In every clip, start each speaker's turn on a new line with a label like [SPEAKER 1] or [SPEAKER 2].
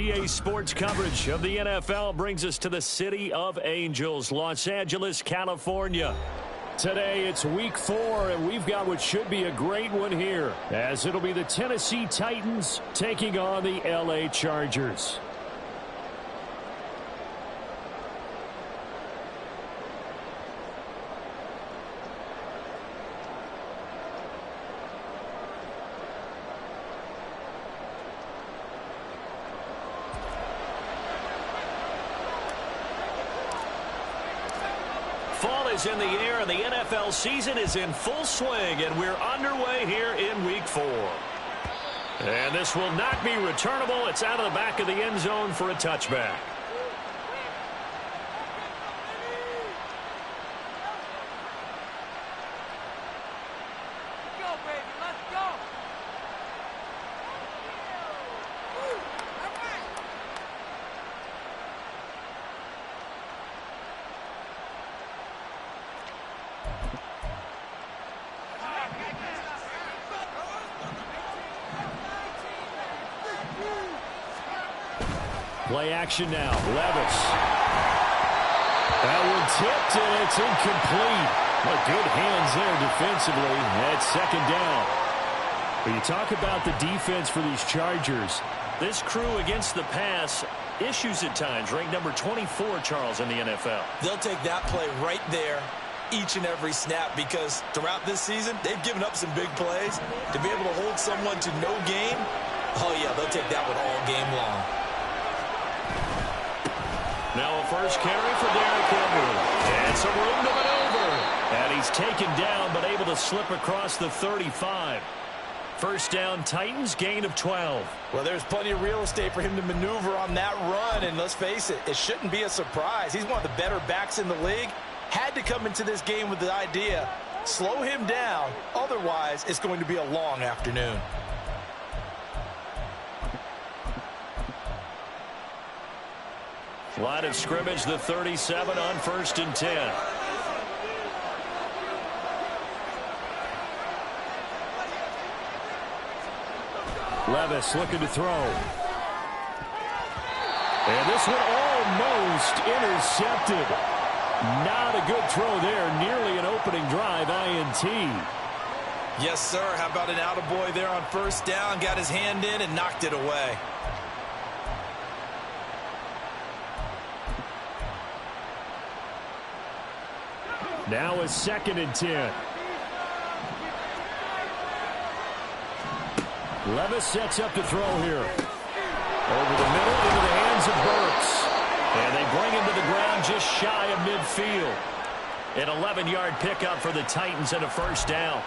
[SPEAKER 1] EA Sports coverage of the NFL brings us to the City of Angels, Los Angeles, California. Today, it's Week 4, and we've got what should be a great one here, as it'll be the Tennessee Titans taking on the LA Chargers. Fall is in the air, and the NFL season is in full swing, and we're underway here in Week 4. And this will not be returnable. It's out of the back of the end zone for a touchback. Play action now. Levis. That one tipped, and it's incomplete. But good hands there defensively. That's second down. But you talk about the defense for these Chargers. This crew against the pass, issues at times. Ranked number 24, Charles, in the NFL.
[SPEAKER 2] They'll take that play right there each and every snap, because throughout this season, they've given up some big plays. To be able to hold someone to no gain, oh yeah, they'll take that one all game long.
[SPEAKER 1] Now a first carry for Derrick Henry. And some room to maneuver. And he's taken down, but able to slip across the 35. First down, Titans, gain of 12.
[SPEAKER 2] Well, there's plenty of real estate for him to maneuver on that run. And let's face it, it shouldn't be a surprise. He's one of the better backs in the league. Had to come into this game with the idea, slow him down. Otherwise, it's going to be a long afternoon.
[SPEAKER 1] Line of scrimmage, the 37 on 1st and 10. Levis looking to throw. And this one almost intercepted. Not a good throw there. Nearly an opening drive, INT.
[SPEAKER 2] Yes, sir. How about an attaboy there on first down? Got his hand in and knocked it away.
[SPEAKER 1] Now a 2nd and 10. Levis sets up to throw here. Over the middle, into the hands of Burks. And they bring him to the ground just shy of midfield. An 11-yard pickup for the Titans and a first down.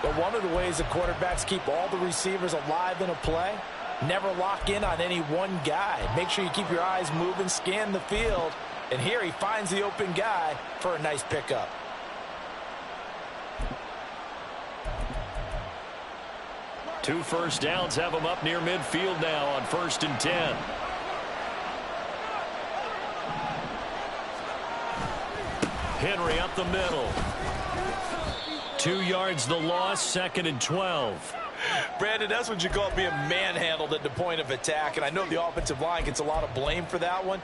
[SPEAKER 2] But one of the ways the quarterbacks keep all the receivers alive in a play, never lock in on any one guy. Make sure you keep your eyes moving, scan the field. And here he finds the open guy for a nice pickup.
[SPEAKER 1] Two first downs have him up near midfield now on 1st and 10. Henry up the middle. 2 yards the loss, 2nd and 12.
[SPEAKER 2] Brandon, that's what you call being manhandled at the point of attack. And I know the offensive line gets a lot of blame for that one.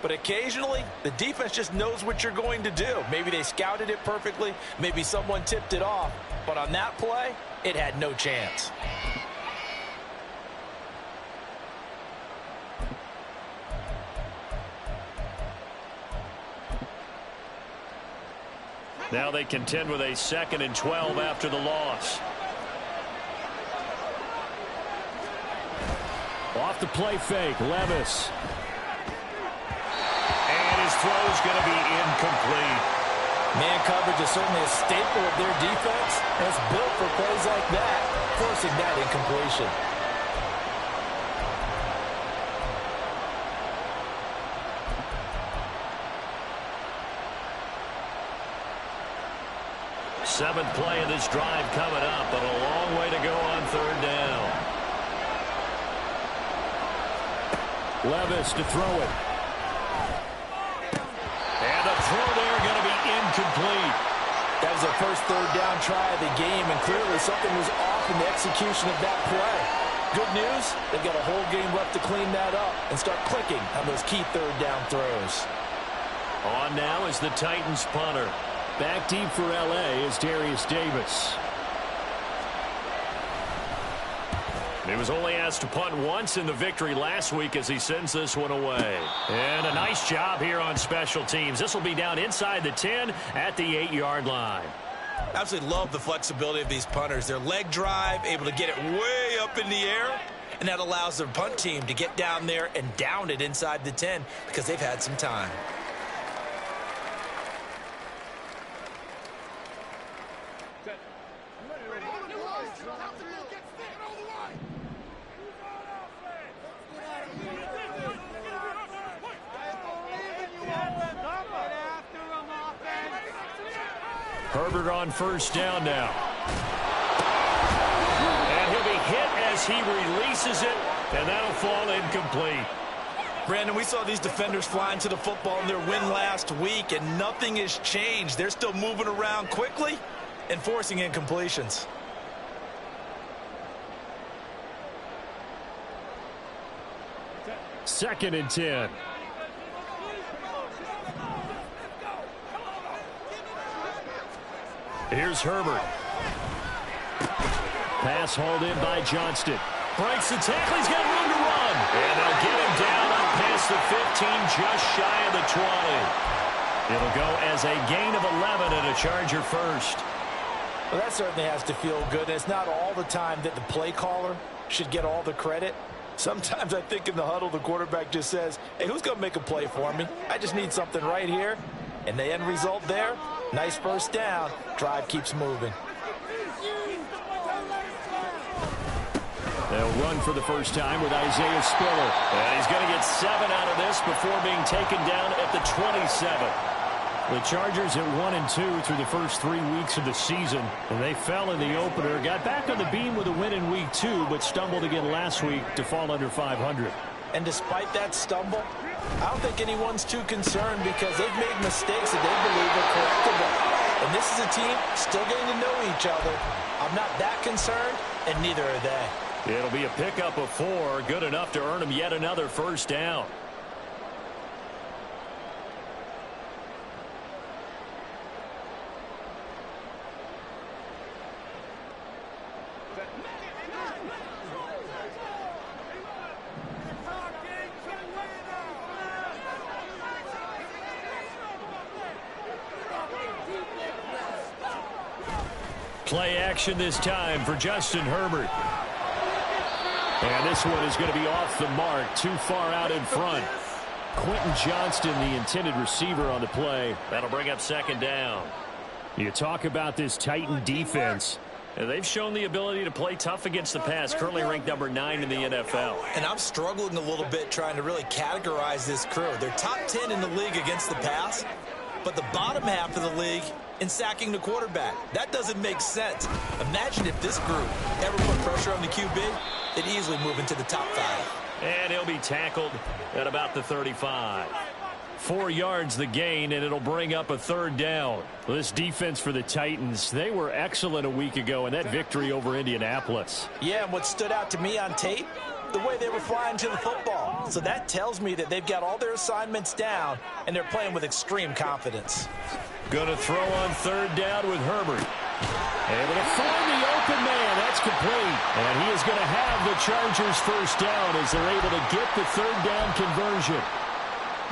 [SPEAKER 2] But occasionally, the defense just knows what you're going to do. Maybe they scouted it perfectly. Maybe someone tipped it off. But on that play, it had no chance.
[SPEAKER 1] Now they contend with a 2nd and 12 after the loss. Off the play fake, Levis. And his throw's going to be incomplete.
[SPEAKER 2] Man coverage is certainly a staple of their defense, and it's built for plays like that, forcing that incompletion.
[SPEAKER 1] Seventh play of this drive coming up, but a long way to go on 3rd down. Levis to throw it. And the throw there going to be incomplete.
[SPEAKER 2] That was the first 3rd down try of the game, and clearly something was off in the execution of that play. Good news, they've got a whole game left to clean that up and start clicking on those key third down throws.
[SPEAKER 1] On now is the Titans punter. Back deep for L.A. is Darius Davis. He was only asked to punt once in the victory last week as he sends this one away. And a nice job here on special teams. This will be down inside the 10 at the 8-yard line.
[SPEAKER 2] Absolutely love the flexibility of these punters. Their leg drive, able to get it way up in the air, and that allows their punt team to get down there and down it inside the 10 because they've had some time.
[SPEAKER 1] Herbert on first down now. And he'll be hit as he releases it, and that'll fall incomplete.
[SPEAKER 2] Brandon, we saw these defenders flying to the football in their win last week, and nothing has changed. They're still moving around quickly and forcing incompletions.
[SPEAKER 1] Second and 10. Here's Herbert. Pass hauled in by Johnston. Breaks the tackle. He's got room to run. And they'll get him down up past the 15, just shy of the 20. It'll go as a gain of 11 and a Charger first.
[SPEAKER 2] Well, that certainly has to feel good. It's not all the time that the play caller should get all the credit. Sometimes I think in the huddle, the quarterback just says, hey, who's going to make a play for me? I just need something right here. And the end result there, nice first down. Drive keeps moving.
[SPEAKER 1] They'll run for the first time with Isaiah Spiller. And he's going to get 7 out of this before being taken down at the 27. The Chargers at 1-2 through the first 3 weeks of the season. And they fell in the opener, got back on the beam with a win in week 2, but stumbled again last week to fall under 500.
[SPEAKER 2] And despite that stumble, I don't think anyone's too concerned because they've made mistakes that they believe are correctable. And this is a team still getting to know each other. I'm not that concerned, and neither are they.
[SPEAKER 1] It'll be a pickup of 4, good enough to earn them yet another first down. Play action this time for Justin Herbert. And this one is going to be off the mark, too far out in front. Quentin Johnston, the intended receiver on the play. That'll bring up second down. You talk about this Titan defense. They've shown the ability to play tough against the pass, currently ranked number 9 in the NFL.
[SPEAKER 2] And I'm struggling a little bit trying to really categorize this crew. They're top 10 in the league against the pass, but the bottom half of the league in sacking the quarterback. That doesn't make sense. Imagine if this group ever put pressure on the QB, they'd easily move into the top 5.
[SPEAKER 1] And he'll be tackled at about the 35. 4 yards the gain, and it'll bring up a third down. This defense for the Titans, they were excellent a week ago in that victory over Indianapolis.
[SPEAKER 2] Yeah, and what stood out to me on tape, the way they were flying to the football. So that tells me that they've got all their assignments down, and they're playing with extreme confidence.
[SPEAKER 1] Going to throw on third down with Herbert. Able to find the open man. That's complete. And he is going to have the Chargers first down as they're able to get the third down conversion.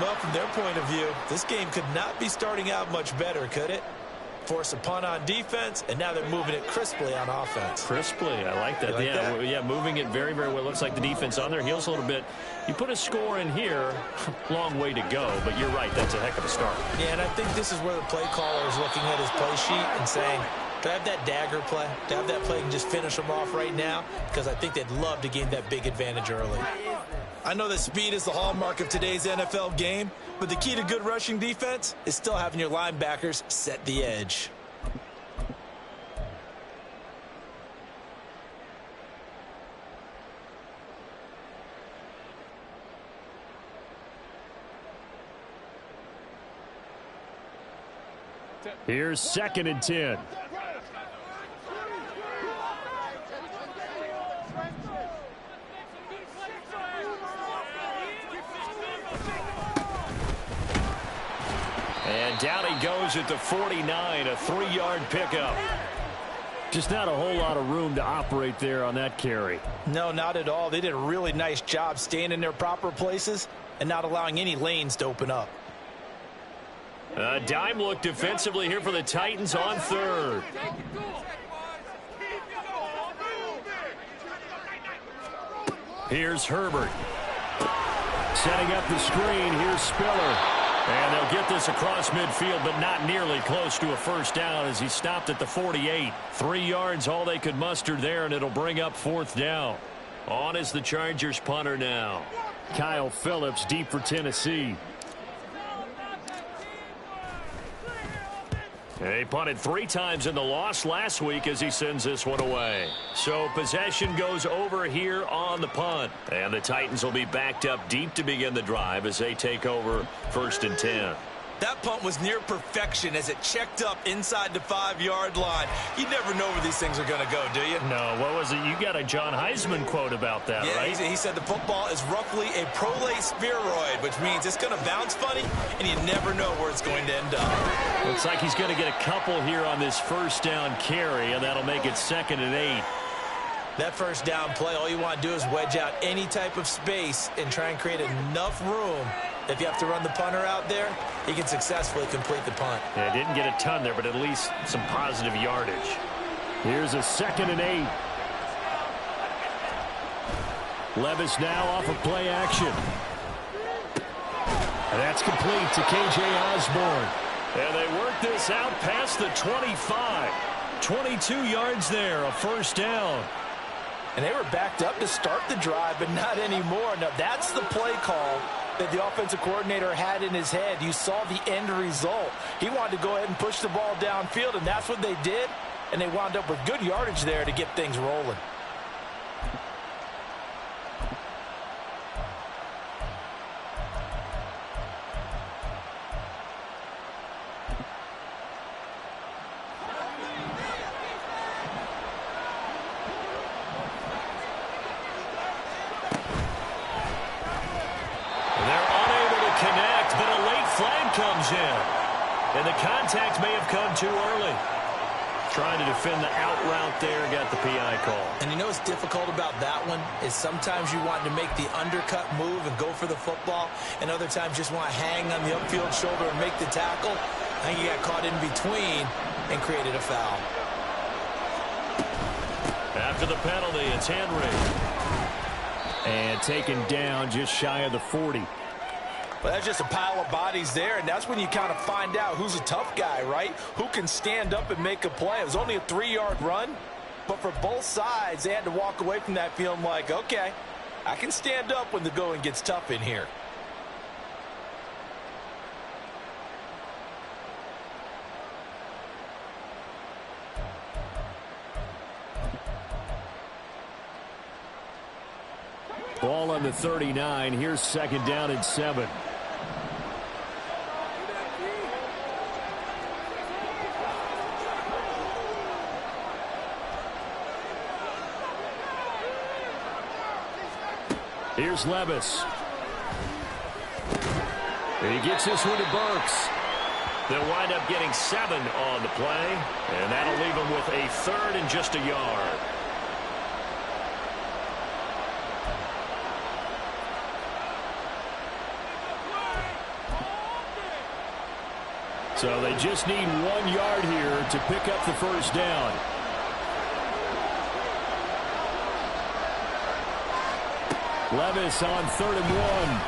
[SPEAKER 2] Well, from their point of view, this game could not be starting out much better, could it? Force a punt on defense, and now they're moving it crisply on offense.
[SPEAKER 1] Crisply, I like that.
[SPEAKER 2] Like that?
[SPEAKER 1] Yeah, moving it very, very well. Looks like the defense on their heels a little bit. You put a score in here, long way to go, but you're right, that's a heck of a start.
[SPEAKER 2] Yeah, and I think this is where the play caller is looking at his play sheet and saying, do I have that dagger play? Do I have that play and just finish them off right now? Because I think they'd love to gain that big advantage early. I know that speed is the hallmark of today's NFL game, but the key to good rushing defense is still having your linebackers set the edge.
[SPEAKER 1] Here's second and 10. And down he goes at the 49, a 3-yard pickup. Just not a whole lot of room to operate there on that carry.
[SPEAKER 2] No, not at all. They did a really nice job staying in their proper places and not allowing any lanes to open up.
[SPEAKER 1] A dime look defensively here for the Titans on third. Here's Herbert. Setting up the screen. Here's Spiller. And they'll get this across midfield, but not nearly close to a first down as he stopped at the 48. 3 yards, all they could muster there, and it'll bring up fourth down. On is the Chargers punter now. Kyle Phillips deep for Tennessee. He punted 3 times in the loss last week as he sends this one away. So possession goes over here on the punt. And the Titans will be backed up deep to begin the drive as they take over 1st and 10.
[SPEAKER 2] That punt was near perfection as it checked up inside the 5-yard line. You never know where these things are going to go, do you?
[SPEAKER 1] No, what was it? You got a John Heisman quote about that,
[SPEAKER 2] yeah,
[SPEAKER 1] right?
[SPEAKER 2] He said the football is roughly a prolate spheroid, which means it's going to bounce funny, and you never know where it's going to end up.
[SPEAKER 1] Looks like he's going to get a couple here on this first down carry, and that'll make it 2nd and 8.
[SPEAKER 2] That first down play, all you want to do is wedge out any type of space and try and create enough room. If you have to run the punter out there, he can successfully complete the punt.
[SPEAKER 1] Yeah, didn't get a ton there, but at least some positive yardage. Here's a 2nd and 8. Levis now off of play action. And that's complete to K.J. Osborne. And they work this out past the 25. 22 yards there, a first down.
[SPEAKER 2] And they were backed up to start the drive, but not anymore. Now, that's the play call that the offensive coordinator had in his head. You saw the end result. He wanted to go ahead and push the ball downfield, and that's what they did. And they wound up with good yardage there to get things rolling.
[SPEAKER 1] Comes in. And the contact may have come too early. Trying to defend the out route there, got the PI call.
[SPEAKER 2] And you know what's difficult about that one is sometimes you want to make the undercut move and go for the football, and other times just want to hang on the upfield shoulder and make the tackle. I think he got caught in between and created a foul.
[SPEAKER 1] After the penalty, it's Henry. And taken down just shy of the 40.
[SPEAKER 2] Well, that's just a pile of bodies there, and that's when you kind of find out who's a tough guy, right? Who can stand up and make a play. It was only a 3-yard run, but for both sides, they had to walk away from that feeling like, okay, I can stand up when the going gets tough in here.
[SPEAKER 1] Ball on the 39. Here's 2nd down and 7. Here's Levis. And he gets this one to Burks. They'll wind up getting 7 on the play, and that'll leave them with a 3rd and just a yard. So they just need 1 yard here to pick up the first down. Levis on 3rd and 1.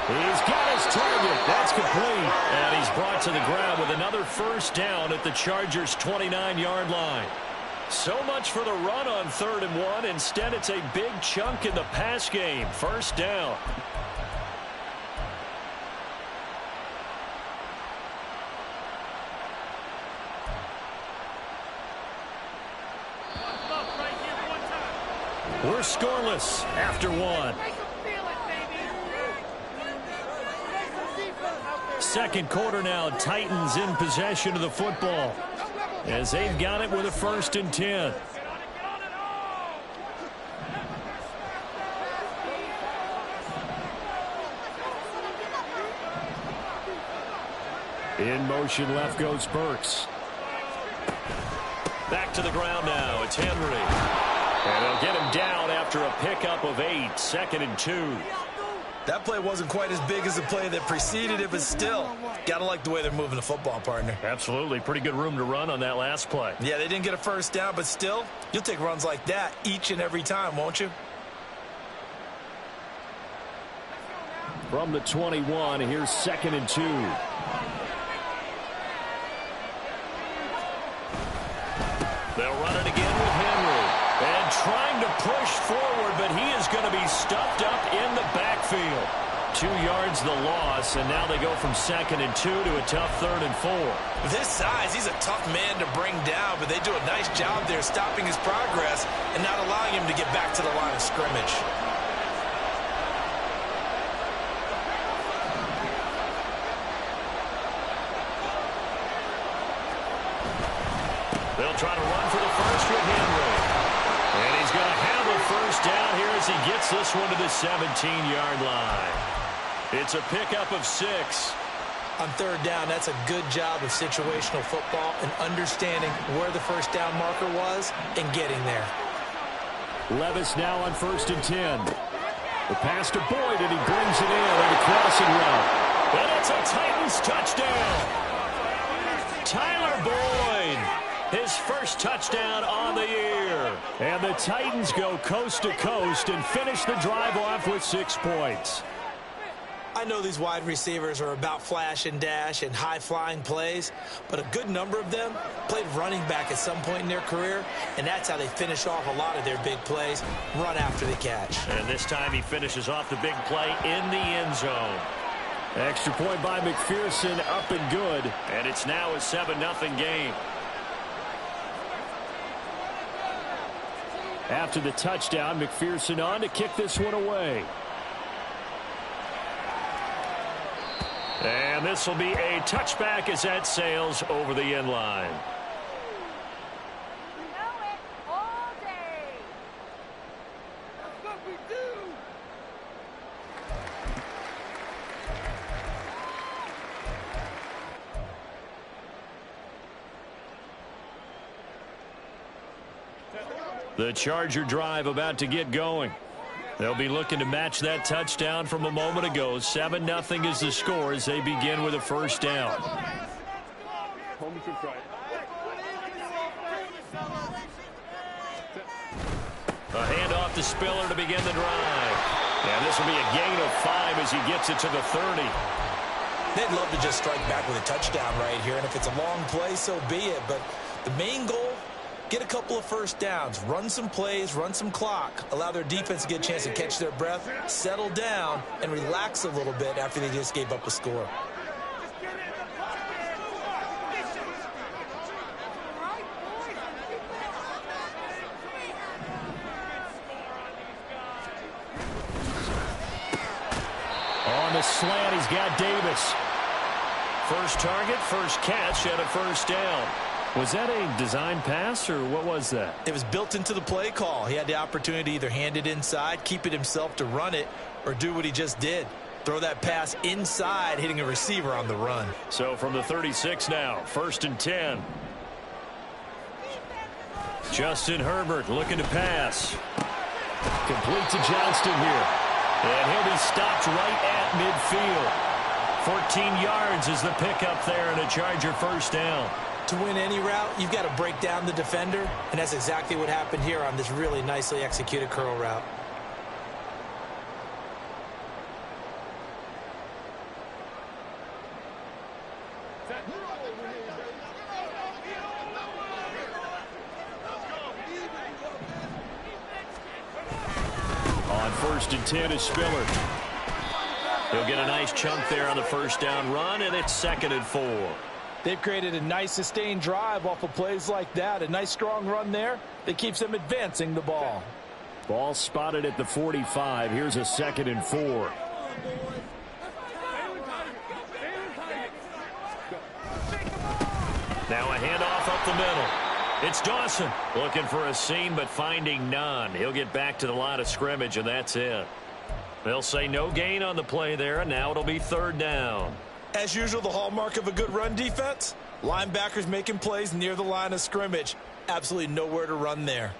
[SPEAKER 1] He's got his target. That's complete. And he's brought to the ground with another first down at the Chargers' 29-yard line. So much for the run on 3rd and 1. Instead, it's a big chunk in the pass game. First down. We're scoreless after 1. Second quarter now, Titans in possession of the football as they've got it with a 1st and 10. In motion left goes Burks. Back to the ground now. It's Henry. And they'll get him down after a pickup of 8. 2nd and 2.
[SPEAKER 2] That play wasn't quite as big as the play that preceded it, but still, gotta like the way they're moving the football, partner.
[SPEAKER 1] Absolutely. Pretty good room to run on that last play.
[SPEAKER 2] Yeah, they didn't get a first down, but still, you'll take runs like that each and every time, won't you?
[SPEAKER 1] From the 21, here's 2nd and 2. They'll run it again with Henry. And trying to push forward, but he is going to be stuffed up in the backfield. 2 yards the loss, and now they go from 2nd and 2 to a tough 3rd and 4.
[SPEAKER 2] With his size, he's a tough man to bring down, but they do a nice job there stopping his progress and not allowing him to get back to the line of scrimmage.
[SPEAKER 1] They'll try to run for the first with Henry. And he's going to have a first down here as he gets this one to the 17-yard line. It's a pickup of 6.
[SPEAKER 2] On 3rd down, that's a good job of situational football and understanding where the first down marker was and getting there.
[SPEAKER 1] Levis now on 1st and 10. The pass to Boyd, and he brings it in on a crossing route. And it's a Titans touchdown. Tyler Boyd. His first touchdown on the year. And the Titans go coast to coast and finish the drive off with 6 points.
[SPEAKER 2] I know these wide receivers are about flash and dash and high-flying plays, but a good number of them played running back at some point in their career, and that's how they finish off a lot of their big plays, run after the catch.
[SPEAKER 1] And this time he finishes off the big play in the end zone. Extra point by McPherson, up and good, and it's now a 7-0 game. After the touchdown, McPherson on to kick this one away. And this will be a touchback as that sails over the end line.
[SPEAKER 3] You know it all day. That's what we do.
[SPEAKER 1] The Charger drive about to get going. They'll be looking to match that touchdown from a moment ago. 7-0 is the score as they begin with a first down. A handoff to Spiller to begin the drive. And this will be a gain of 5 as he gets it to the 30.
[SPEAKER 2] They'd love to just strike back with a touchdown right here, and if it's a long play, so be it. But the main goal, get a couple of first downs, run some plays, run some clock, allow their defense to get a chance to catch their breath, settle down, and relax a little bit after they just gave up a score.
[SPEAKER 1] On the slant, he's got Davis. First target, first catch, and a first down. Was that a design pass, or what was that?
[SPEAKER 2] It was built into the play call. He had the opportunity to either hand it inside, keep it himself to run it, or do what he just did. Throw that pass inside, hitting a receiver on the run.
[SPEAKER 1] So from the 36 now, 1st and 10. Justin Herbert looking to pass. Complete to Johnston here. And he'll be stopped right at midfield. 14 yards is the pickup there and a Charger first down.
[SPEAKER 2] To win any route, you've got to break down the defender, and that's exactly what happened here on this really nicely executed curl route.
[SPEAKER 1] On 1st and 10 is Spiller. He'll get a nice chunk there on the first down run, and it's 2nd and 4.
[SPEAKER 2] They've created a nice sustained drive off of plays like that. A nice strong run there that keeps them advancing the ball.
[SPEAKER 1] Ball spotted at the 45. Here's a 2nd and 4. Now a handoff up the middle. It's Dawson looking for a seam but finding none. He'll get back to the line of scrimmage, and that's it. They'll say no gain on the play there, and now it'll be 3rd down.
[SPEAKER 2] As usual, the hallmark of a good run defense, linebackers making plays near the line of scrimmage. Absolutely nowhere to run there.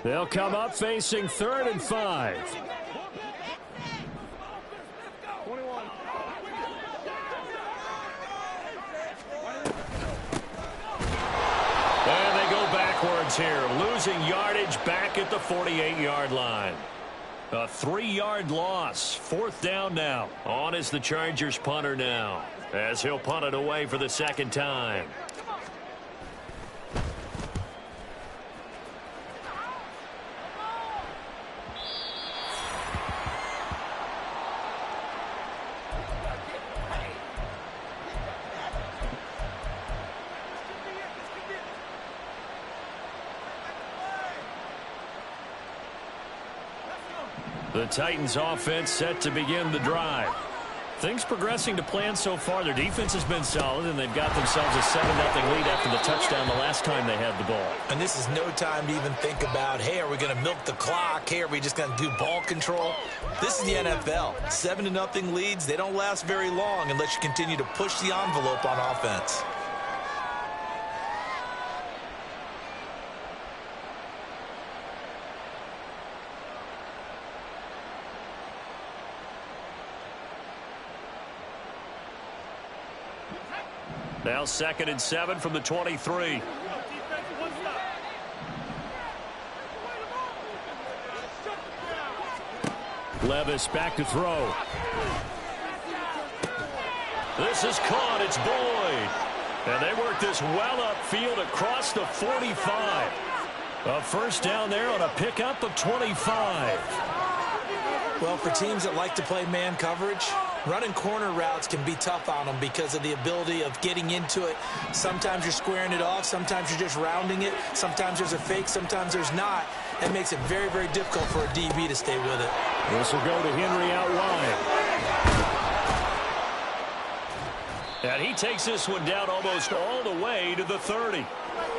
[SPEAKER 1] They'll come up facing 3rd and 5. And they go backwards here, losing yardage back at the 48-yard line. A 3-yard loss. 4th down now. On is the Chargers punter now, as he'll punt it away for the 2nd time. The Titans offense set to begin the drive. Things progressing to plan so far. Their defense has been solid, and they've got themselves a 7-0 lead after the touchdown the last time they had the ball.
[SPEAKER 2] And this is no time to even think about, hey, are we going to milk the clock? Hey, are we just going to do ball control? This is the NFL. 7-0 leads, they don't last very long unless you continue to push the envelope on offense.
[SPEAKER 1] Now 2nd and 7 from the 23. Levis back to throw. This is caught. It's Boyd. And they work this well upfield across the 45. A 1st down there on a pickup of 25.
[SPEAKER 2] Well, for teams that like to play man coverage, running corner routes can be tough on them because of the ability of getting into it. Sometimes you're squaring it off. Sometimes you're just rounding it. Sometimes there's a fake. Sometimes there's not. It makes it very, very difficult for a DB to stay with it.
[SPEAKER 1] This will go to Henry out wide. And he takes this one down almost all the way to the 30.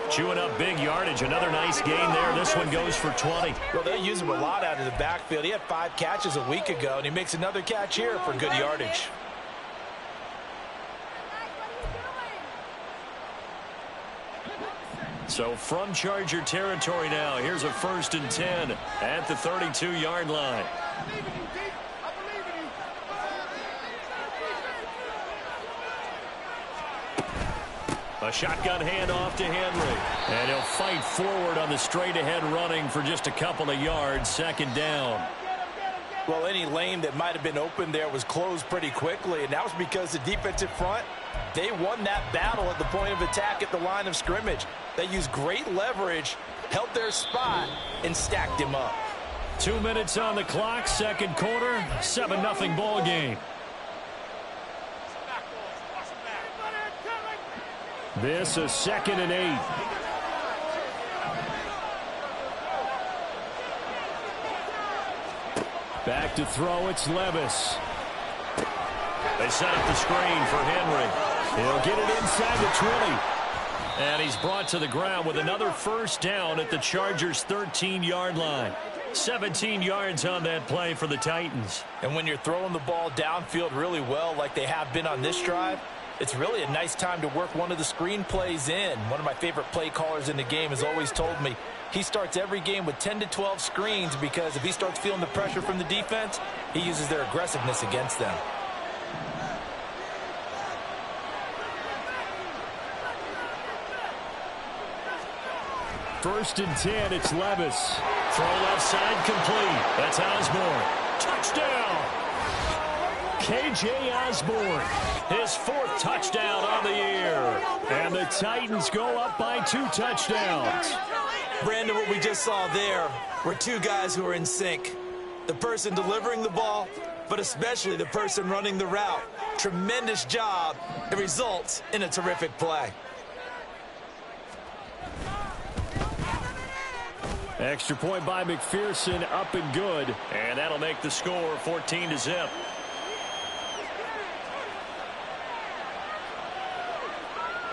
[SPEAKER 1] Chewing up big yardage. Another nice gain there. This one goes for 20.
[SPEAKER 2] Well, they use him a lot out of the backfield. He had 5 catches a week ago, and he makes another catch here for good yardage.
[SPEAKER 1] So from Charger territory now, here's a 1st and 10 at the 32-yard line. A shotgun handoff to Henry. And he'll fight forward on the straight-ahead running for just a couple of yards. 2nd down.
[SPEAKER 2] Well, any lane that might have been open there was closed pretty quickly, and that was because the defensive front, they won that battle at the point of attack at the line of scrimmage. They used great leverage, held their spot, and stacked him up.
[SPEAKER 1] 2 minutes on the clock, 2nd quarter, 7-0 ball game. This is 2nd and 8. Back to throw, it's Levis. They set up the screen for Henry. He'll get it inside the 20. And he's brought to the ground with another 1st down at the Chargers' 13-yard line. 17 yards on that play for the Titans.
[SPEAKER 2] And when you're throwing the ball downfield really well like they have been on this drive, it's really a nice time to work one of the screen plays in. One of my favorite play callers in the game has always told me he starts every game with 10 to 12 screens because if he starts feeling the pressure from the defense, he uses their aggressiveness against them.
[SPEAKER 1] First and 10, it's Levis. Throw left side complete. That's Osborne. Touchdown! K.J. Osborne, his 4th touchdown on the year. And the Titans go up by 2 touchdowns.
[SPEAKER 2] Brandon, what we just saw there were 2 guys who are in sync. The person delivering the ball, but especially the person running the route. Tremendous job. It results in a terrific play.
[SPEAKER 1] Extra point by McPherson, up and good. And that'll make the score 14-0.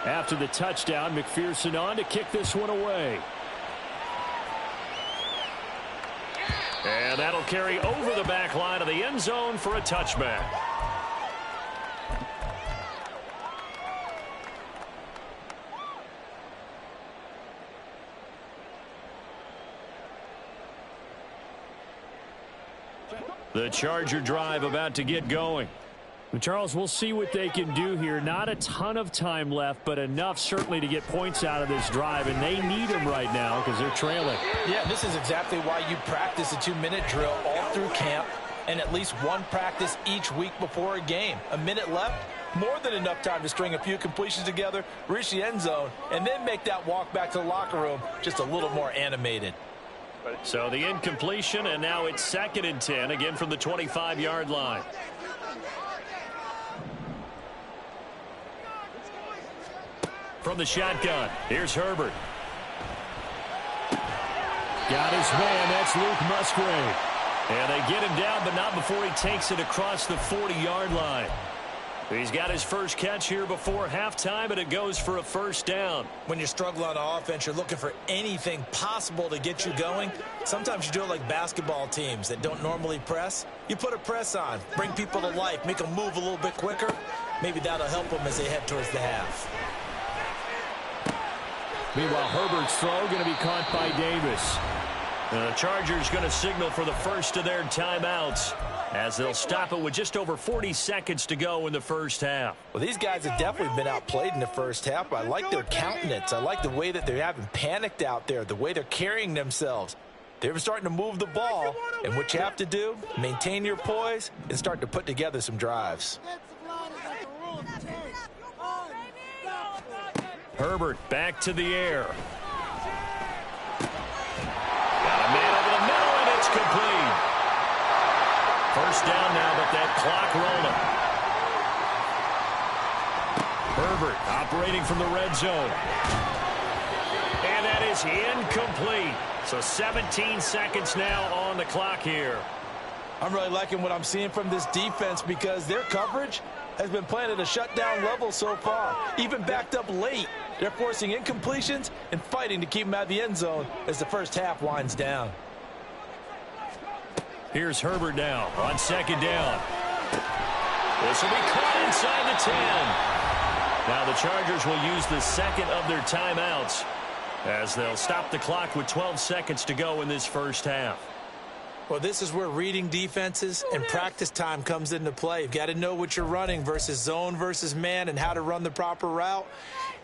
[SPEAKER 1] After the touchdown, McPherson on to kick this one away. And that'll carry over the back line of the end zone for a touchback. The Charger drive about to get going.
[SPEAKER 4] Charles, we'll see what they can do here. Not a ton of time left, but enough certainly to get points out of this drive, and they need them right now because they're trailing.
[SPEAKER 2] Yeah, this is exactly why you practice a 2-minute drill all through camp and at least one practice each week before a game. A minute left, more than enough time to string a few completions together, reach the end zone, and then make that walk back to the locker room just a little more animated.
[SPEAKER 1] So the incompletion, and now it's 2nd and 10, again from the 25-yard line. From the shotgun, here's Herbert.
[SPEAKER 4] Got his man, that's Luke Musgrave.
[SPEAKER 1] And they get him down, but not before he takes it across the 40-yard line. He's got his first catch here before halftime, and it goes for a first down.
[SPEAKER 2] When you're struggling on offense, you're looking for anything possible to get you going. Sometimes you do it like basketball teams that don't normally press. You put a press on, bring people to life, make them move a little bit quicker. Maybe that'll help them as they head towards the half.
[SPEAKER 4] Meanwhile, Herbert's throw going to be caught by Davis.
[SPEAKER 1] The Chargers going to signal for the first of their timeouts as they'll stop it with just over 40 seconds to go in the first half.
[SPEAKER 2] Well, these guys have definitely been outplayed in the first half, but I like their countenance. I like the way that they haven't panicked out there, the way they're carrying themselves. They're starting to move the ball, and what you have to do, maintain your poise and start to put together some drives.
[SPEAKER 1] Herbert back to the air. Got a man over the middle, and it's complete. First down now, but that clock rolling. Herbert operating from the red zone. And that is incomplete. So 17 seconds now on the clock here.
[SPEAKER 2] I'm really liking what I'm seeing from this defense because their coverage has been playing at a shutdown level so far. Even backed up late, they're forcing incompletions and fighting to keep them out of the end zone as the first half winds down.
[SPEAKER 1] Here's Herbert now on 2nd down. This will be caught inside the 10. Now the Chargers will use the second of their timeouts as they'll stop the clock with 12 seconds to go in this first half.
[SPEAKER 2] Well, this is where reading defenses and practice time comes into play. You've got to know what you're running versus zone versus man and how to run the proper route.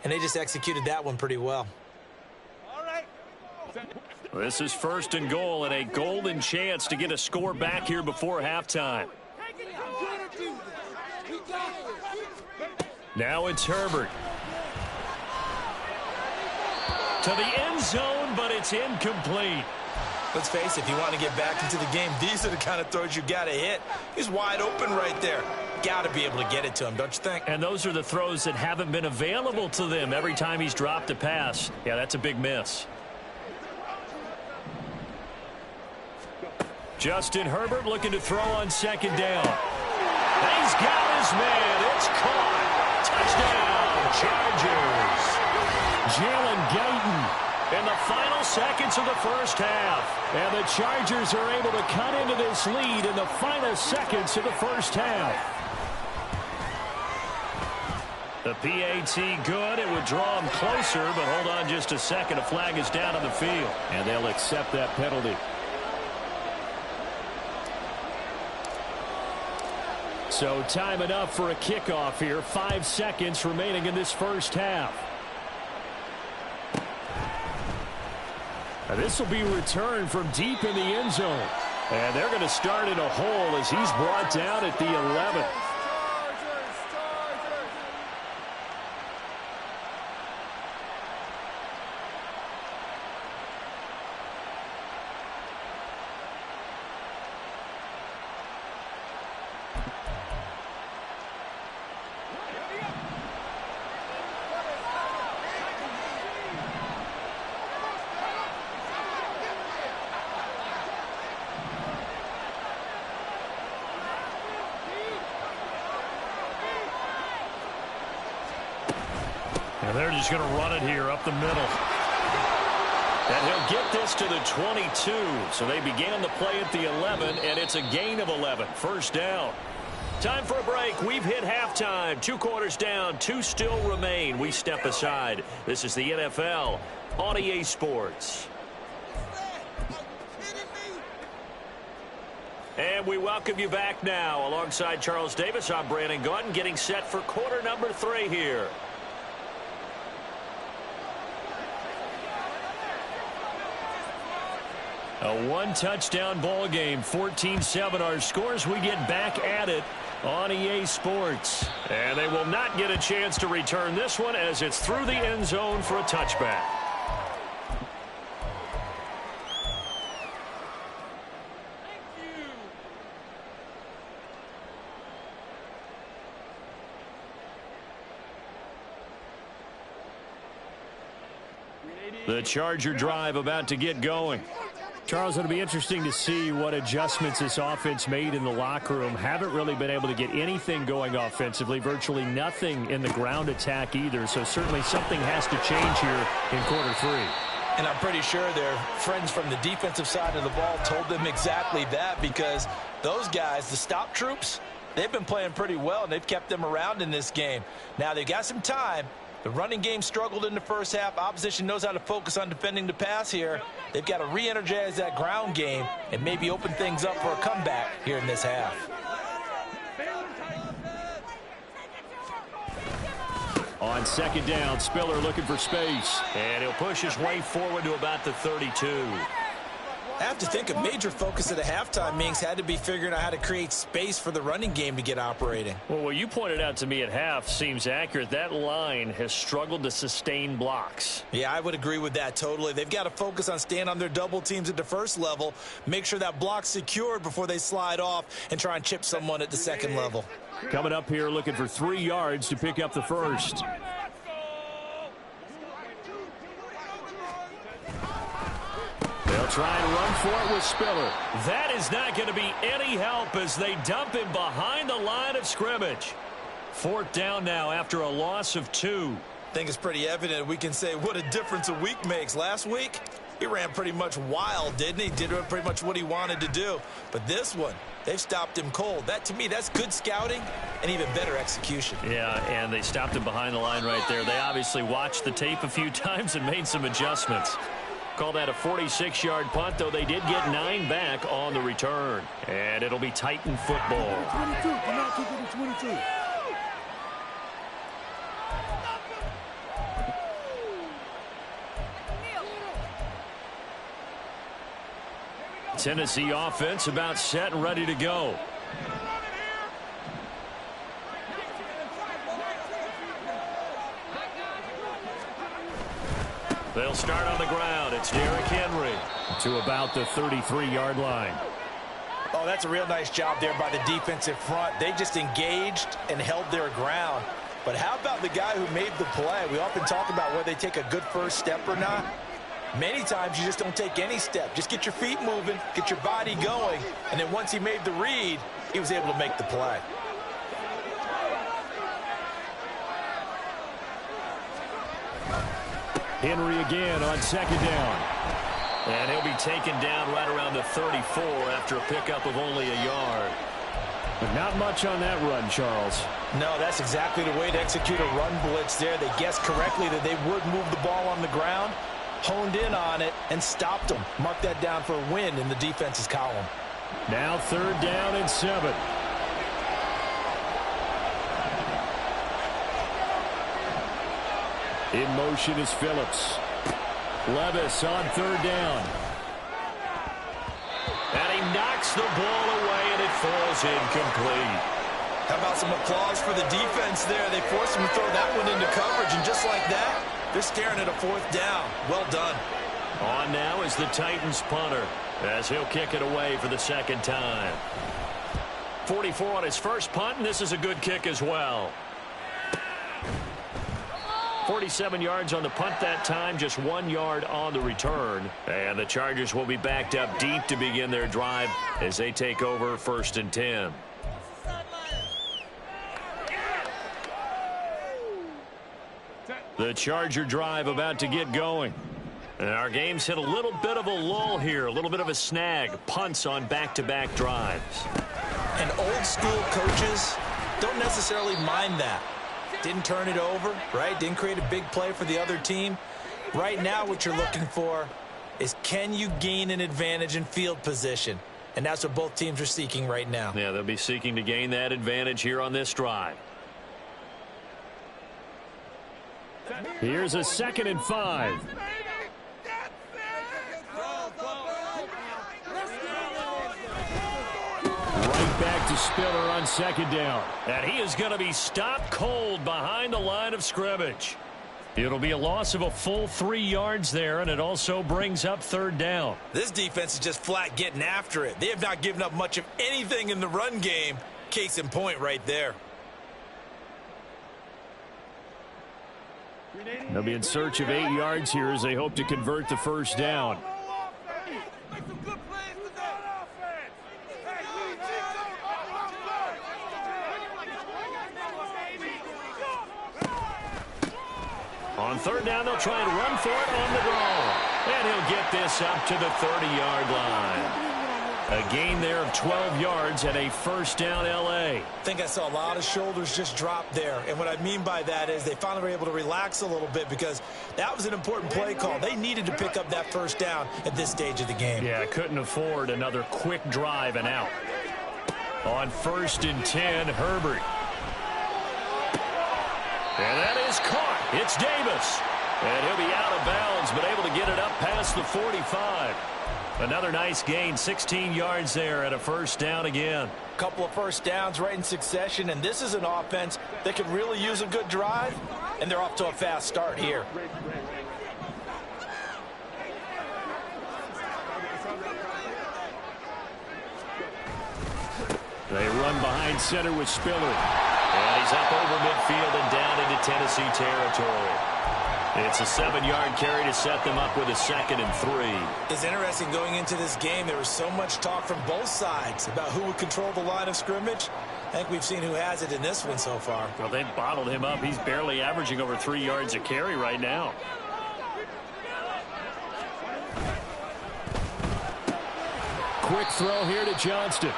[SPEAKER 2] And they just executed that one pretty well.
[SPEAKER 1] This is 1st and goal and a golden chance to get a score back here before halftime. Now it's Herbert. To the end zone, but it's incomplete.
[SPEAKER 2] Let's face it, if you want to get back into the game, these are the kind of throws you got to hit. He's wide open right there. Got to be able to get it to him, don't you think?
[SPEAKER 1] And those are the throws that haven't been available to them every time he's dropped a pass. Yeah, that's a big miss. Justin Herbert looking to throw on 2nd down. He's got his man. It's caught. Touchdown, Chargers. Jalen Guyton in the final seconds of the first half. And the Chargers are able to cut into this lead in the final seconds of the first half. The PAT good. It would draw him closer, but hold on just a second. A flag is down on the field.
[SPEAKER 4] And they'll accept that penalty. So time enough for a kickoff here. 5 seconds remaining in this first half. Now this will be returned from deep in the end zone. And they're going to start in a hole as he's brought down at the 11th. And they're just going to run it here up the middle. And he'll
[SPEAKER 1] get this to the 22. So they began the play at the 11, and it's a gain of 11. First down. Time for a break. We've hit halftime. 2 quarters down. 2 still remain. We step aside. This is the NFL on EA Sports. And we welcome you back now. Alongside Charles Davis, I'm Brandon Gaudin, getting set for quarter number 3 here. A 1-touchdown ball game, 14-7 our scores. We get back at it on EA Sports. And they will not get a chance to return this one as it's through the end zone for a touchback. The Charger drive about to get going.
[SPEAKER 4] Charles, it'll be interesting to see what adjustments this offense made in the locker room. Haven't really been able to get anything going offensively, virtually nothing in the ground attack either. So certainly something has to change here in quarter 3.
[SPEAKER 2] And I'm pretty sure their friends from the defensive side of the ball told them exactly that, because those guys, the stop troops, they've been playing pretty well, and they've kept them around in this game. Now, they've got some time. The running game struggled in the first half. Opposition knows how to focus on defending the pass here. They've got to re-energize that ground game and maybe open things up for a comeback here in this half.
[SPEAKER 4] On second down, Spiller looking for space.
[SPEAKER 1] And he'll push his way forward to about the 32.
[SPEAKER 5] I have to think a major focus at the halftime, Minks, had to be figuring out how to create space for the running game to get operating.
[SPEAKER 1] Well, what you pointed out to me at half seems accurate. That line has struggled to sustain blocks.
[SPEAKER 5] Yeah, I would agree with that totally. They've got to focus on staying on their double teams at the first level, make sure that block's secured before they slide off and try and chip someone at the second level.
[SPEAKER 4] Coming up here looking for 3 yards to pick up the first. They'll try and run for it with Spiller.
[SPEAKER 1] That is not going to be any help as they dump him behind the line of scrimmage. 4th down now after a loss of 2.
[SPEAKER 5] I think it's pretty evident. We can say what a difference a week makes. Last week, he ran pretty much wild, didn't he? Did pretty much what he wanted to do. But this one, they've stopped him cold. That, to me, that's good scouting and even better execution.
[SPEAKER 1] Yeah, and they stopped him behind the line right there. They obviously watched the tape a few times and made some adjustments. Call that a 46-yard punt, though they did get 9 back on the return. And it'll be Titan football.
[SPEAKER 6] 22. Do not kick it to 22.
[SPEAKER 1] Tennessee offense about set and ready to go. They'll start on the ground. It's Derrick Henry
[SPEAKER 4] To about the 33-yard line.
[SPEAKER 2] Oh, that's a real nice job there by the defensive front. They just engaged and held their ground. But how about the guy who made the play? We often talk about whether they take a good first step or not. Many times you just don't take any step. Just get your feet moving, get your body going, and then once he made the read, he was able to make the play.
[SPEAKER 4] Henry again on second down.
[SPEAKER 1] And he'll be taken down right around the 34 after a pickup of only a yard.
[SPEAKER 4] But not much on that run, Charles.
[SPEAKER 2] No, that's exactly the way to execute a run blitz there. They guessed correctly that they would move the ball on the ground, honed in on it, and stopped them. Mark that down for a win in the defense's column.
[SPEAKER 4] Now 3rd down and 7. In motion is Phillips. Levis on 3rd down.
[SPEAKER 1] And he knocks the ball away, and it falls incomplete.
[SPEAKER 5] How about some applause for the defense there? They forced him to throw that one into coverage, and just like that, they're staring at a 4th down. Well done.
[SPEAKER 1] On now is the Titans punter as he'll kick it away for the 2nd time. 44 on his first punt, and this is a good kick as well. 47 yards on the punt that time, just 1 yard on the return. And the Chargers will be backed up deep to begin their drive as they take over 1st and 10. The Charger drive about to get going. And our game's hit a little bit of a lull here, a little bit of a snag. Punts on back-to-back drives.
[SPEAKER 5] And old school coaches don't necessarily mind that. Didn't turn it over, right? Didn't create a big play for the other team. Right now what you're looking for is, can you gain an advantage in field position? And that's what both teams are seeking right now.
[SPEAKER 1] Yeah, they'll be seeking to gain that advantage here on this drive.
[SPEAKER 4] Here's a 2nd and 5. Right back to Spiller on 2nd down.
[SPEAKER 1] And he is going to be stopped cold behind the line of scrimmage. It'll be a loss of a full 3 yards there, and it also brings up 3rd down.
[SPEAKER 5] This defense is just flat getting after it. They have not given up much of anything in the run game. Case in point right there.
[SPEAKER 4] They'll be in search of 8 yards here as they hope to convert the 1st down.
[SPEAKER 1] On 3rd down, they'll try and run for it on the draw. And he'll get this up to the 30-yard line. A gain there of 12 yards and a 1st down L.A.
[SPEAKER 5] I think I saw a lot of shoulders just drop there. And what I mean by that is they finally were able to relax a little bit because that was an important play call. They needed to pick up that 1st down at this stage of the game.
[SPEAKER 4] Yeah, couldn't afford another quick drive and out.
[SPEAKER 1] On 1st and 10, Herbert. And that is caught. It's Davis. And he'll be out of bounds, but able to get it up past the 45. Another nice gain, 16 yards there and a 1st down again.
[SPEAKER 5] Couple of 1st downs right in succession, and this is an offense that could really use a good drive, and they're off to a fast start here.
[SPEAKER 4] They run behind center with Spiller.
[SPEAKER 1] And he's up over midfield and down into Tennessee territory. It's a 7-yard carry to set them up with a 2nd and 3.
[SPEAKER 5] It's interesting going into this game. There was so much talk from both sides about who would control the line of scrimmage. I think we've seen who has it in this one so far.
[SPEAKER 4] Well, they've bottled him up. He's barely averaging over 3 yards a carry right now. Quick throw here to Johnston.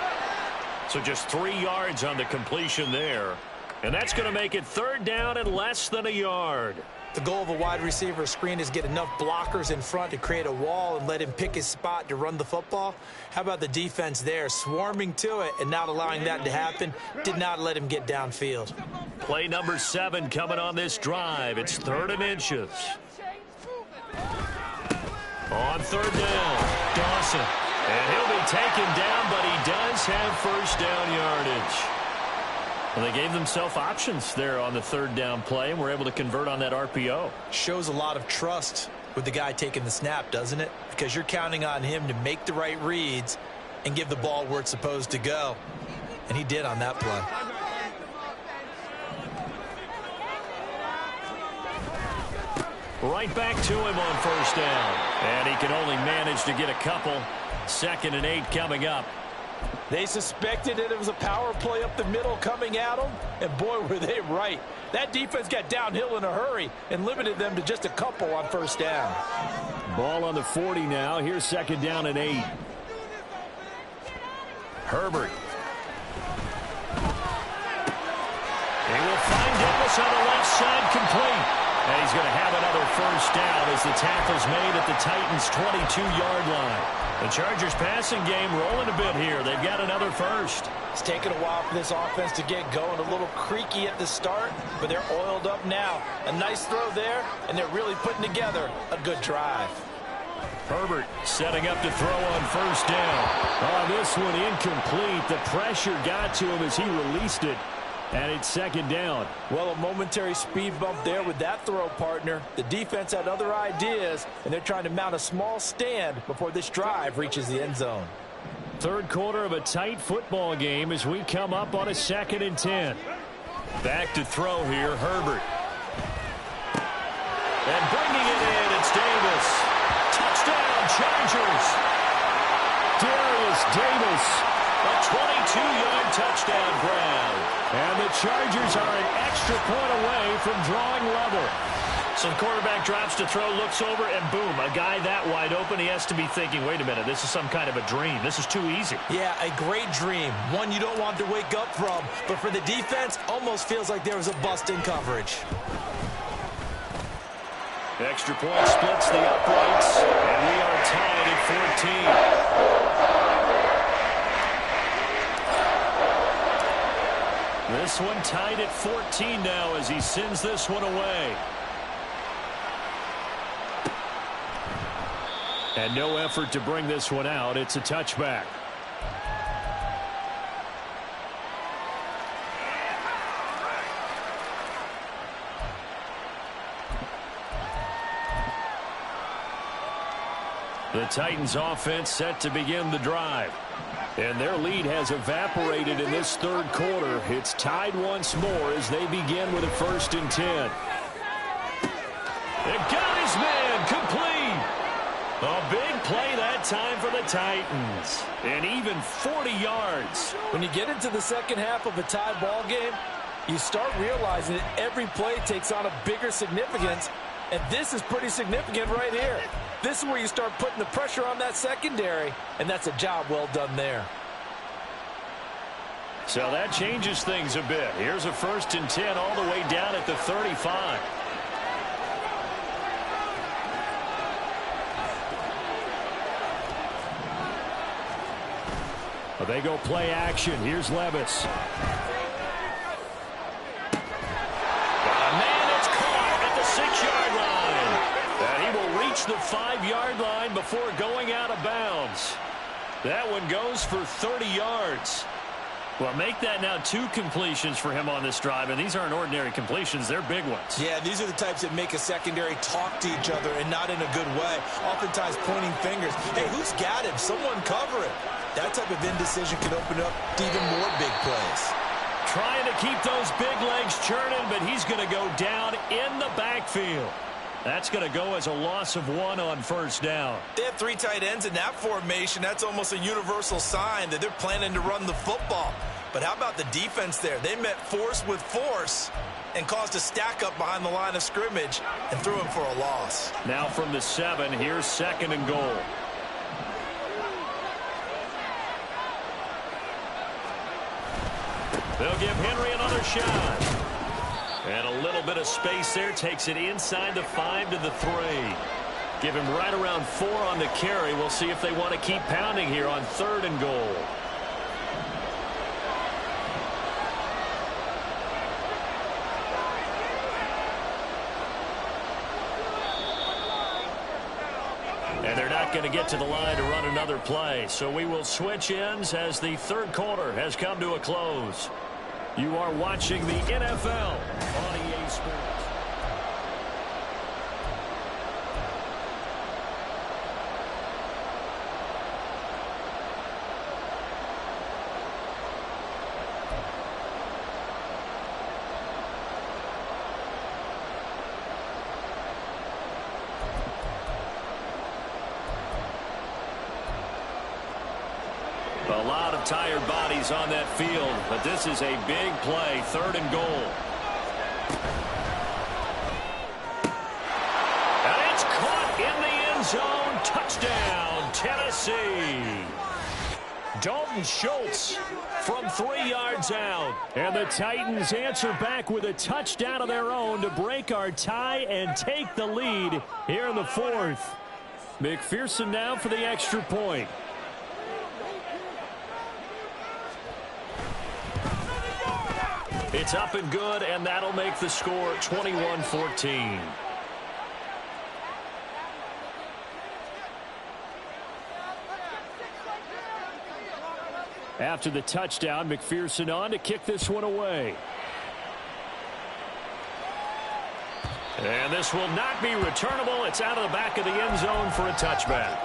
[SPEAKER 1] So just 3 yards on the completion there. And that's going to make it 3rd down and less than a yard.
[SPEAKER 5] The goal of a wide receiver screen is get enough blockers in front to create a wall and let him pick his spot to run the football. How about the defense there, swarming to it and not allowing that to happen? Did not let him get downfield.
[SPEAKER 1] Play number 7 coming on this drive. It's 3rd and inches. On 3rd down, Dawson. And he'll be taken down, but he does have 1st down yardage. Well, they gave themselves options there on the 3rd down play, and were able to convert on that RPO.
[SPEAKER 5] Shows a lot of trust with the guy taking the snap, doesn't it? Because you're counting on him to make the right reads and give the ball where it's supposed to go. And he did on that play.
[SPEAKER 1] Right back to him on 1st down. And he can only manage to get a couple. 2nd and 8 coming up.
[SPEAKER 2] They suspected that it was a power play up the middle coming at them, and boy, were they right. That defense got downhill in a hurry and limited them to just a couple on 1st down.
[SPEAKER 4] Ball on the 40 now. Here's 2nd down and 8.
[SPEAKER 1] Herbert. He will find Davis on the left side, complete. And he's going to have another 1st down as the tackle's made at the Titans' 22-yard line. The Chargers passing game rolling a bit here. They've got another 1st.
[SPEAKER 2] It's taken a while for this offense to get going. A little creaky at the start, but they're oiled up now. A nice throw there, and they're really putting together a good drive.
[SPEAKER 1] Herbert setting up to throw on 1st down.
[SPEAKER 4] Oh, this one incomplete. The pressure got to him as he released it. And it's 2nd down.
[SPEAKER 2] Well, a momentary speed bump there with that throw, partner. The defense had other ideas, and they're trying to mount a small stand before this drive reaches the end zone.
[SPEAKER 4] 3rd quarter of a tight football game as we come up on a 2nd and 10.
[SPEAKER 1] Back to throw here, Herbert. And bringing it in, it's Davis. Touchdown, Chargers.
[SPEAKER 4] Darius Davis.
[SPEAKER 1] A 22-yard touchdown grab.
[SPEAKER 4] And the Chargers are an extra point away from drawing level. So the quarterback drops to throw, looks over, and boom, a guy that wide open. He has to be thinking, wait a minute, this is some kind of a dream. This is too easy.
[SPEAKER 5] Yeah, a great dream. One you don't want to wake up from. But for the defense, almost feels like there was a bust in coverage.
[SPEAKER 4] The extra point splits the uprights, and we are tied at 14. This one tied at 14 now as he sends this one away. And no effort to bring this one out. It's a touchback. The Titans offense set to begin the drive. And their lead has evaporated in this third quarter. It's tied once more as they begin with a 1st and 10. They've got his man complete. A big play that time for the Titans. And even 40 yards.
[SPEAKER 2] When you get into the second half of a tied ball game, you start realizing that every play takes on a bigger significance. And this is pretty significant right here. This is where you start putting the pressure on that secondary, and that's a job well done there.
[SPEAKER 4] So that changes things a bit. Here's a 1st and 10 all the way down at the 35. Well, they go play action. Here's Levis. The 5-yard line before going out of bounds. That one goes for 30 yards. Well, make that now 2 completions for him on this drive, and these aren't ordinary completions. They're big ones.
[SPEAKER 5] Yeah, these are the types that make a secondary talk to each other and not in a good way. Oftentimes pointing fingers. Hey, who's got him? Someone cover it. That type of indecision can open up to even more big plays.
[SPEAKER 4] Trying to keep those big legs churning, but he's going to go down in the backfield. That's going to go as a loss of 1 on 1st down.
[SPEAKER 5] They have 3 tight ends in that formation. That's almost a universal sign that they're planning to run the football. But how about the defense there? They met force with force and caused a stack up behind the line of scrimmage and threw him for a loss.
[SPEAKER 4] Now from the 7, here's 2nd and goal. They'll give Henry another shot. And a little bit of space there. Takes it inside the 5 to the 3. Give him right around 4 on the carry. We'll see if they want to keep pounding here on 3rd and goal. And they're not going to get to the line to run another play. So we will switch ends as the 3rd quarter has come to a close. You are watching the NFL on EA Sports. A lot of tired bodies on that field, but this is a big play, 3rd and goal. And it's caught in the end zone. Touchdown, Tennessee. Dalton Schultz from 3 yards out. And the Titans answer back with a touchdown of their own to break our tie and take the lead here in the 4th. McPherson now for the extra point. It's up and good, and that'll make the score 21-14. After the touchdown, McPherson on to kick this one away. And this will not be returnable. It's out of the back of the end zone for a touchback.